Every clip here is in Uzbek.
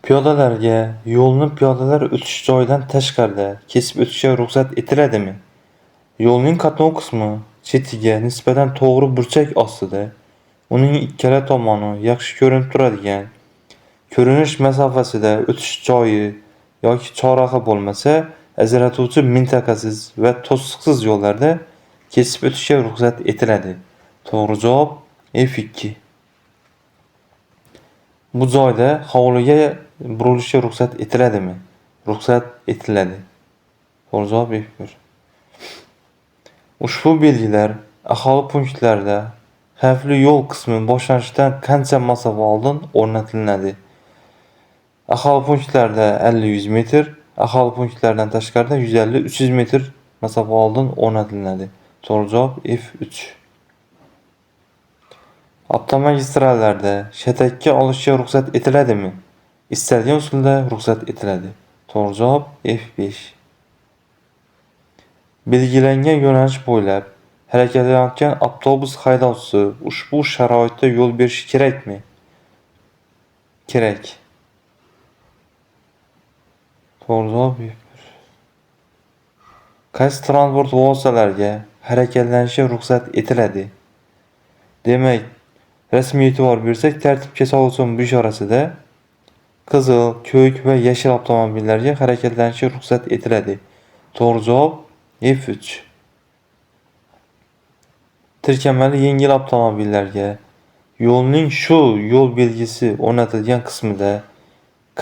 Piyodalarga yo'lni piyodalar o'tish joyidan tashqarida kesib o'tishga ruxsat etiladimi? Yo'lning qatnov qismi chetiga nisbatan to'g'ri burchak ostida, uning ikkala tomoni yaxshi ko'rinib turadigan, ko'rinish masofasida o'tish joyi yoki chorraha bo'lmasa, ajratuvchi mintaqasiz va to'siqsiz yo'llarda kesib o'tishga ruxsat etiladi. To'g'ri javob F2. Bu joyda hovliga burilishga ruxsat etiladimi? Ruxsat etiladi. To'g'ri javob F1. Ushbu belgilar aholi punktlarida xavfli yo'l qismi boshlanishidan qancha masofa oldin o'rnatiladi? Aholi punktlarida 50-100 metr, aholi punktlaridan tashqarida 150-300 metr masofa oldin o'rnatiladi. To'g'ri javob F3. Avtomagistrallarda shatakka olishga ruxsat etiladimi? Istalgan usulda ruxsat etiladi. To'g'ri javob F5. Belgilangan yo'nalish bo'ylab harakatlanayotgan avtobus haydovchisi ushbu sharoitda yo'l berishi kerakmi? Kerak. To'g'ri javob F1. Qaysi transport vositalariga harakatlanishga ruxsat etiladi? Demak, rasmiy e'tibor bersak, tartibga soluvchi ishorasida qizil, ko'k va yashil avtomobillarga harakatlanishga ruxsat etiladi. To'g'ri javob F3. Tirkamali yengil avtomobillarga yo'lning shu yo'l belgisi o'rnatilgan qismida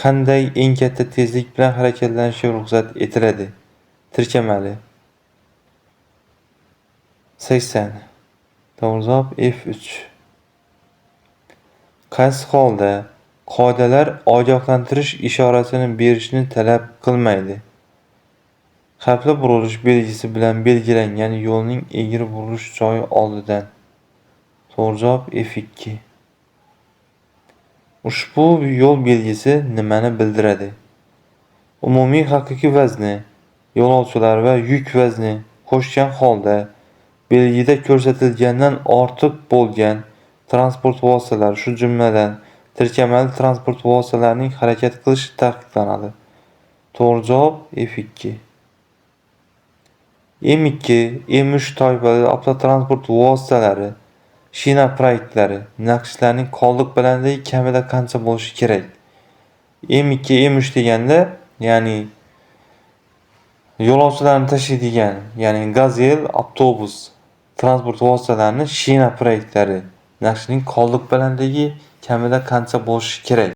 qanday eng katta tezlik bilan harakatlanishga ruxsat etiladi? Tirkamali 80. To'g'ri javob F3. Qaysi holda qoidalar ogohlantirish ishorasini berishni talab qilmaydi? Xavfli burilish belgisi bilan belgilangan yo'lning egri burilish joyi oldidan. To'g'ri javob F2. Ushbu yo'l belgisi nimani bildiradi? Umumiy haqiqiy vazni, yo'lovchilar va yuk vazni qo'shgan holda belgida ko'rsatilgandan ortiq bo'lgan transport vositalari, shu jumladan tirkamali transport vositalarining harakat qilishi taqiqlanadi. To'g'ri javob F2. M2, M3 toifali avtotransport vositalari shina proyektlari naqshlarning qoldiq balandligi kamida qancha bo'lishi kerak? M2, M3 deganda, ya'ni yo'lovchilarni tashiydigan, ya'ni gazel avtobus transport vositalarining shina proyektlari naqshining qoldiq balandligi kamida qancha bo'lishi kerak?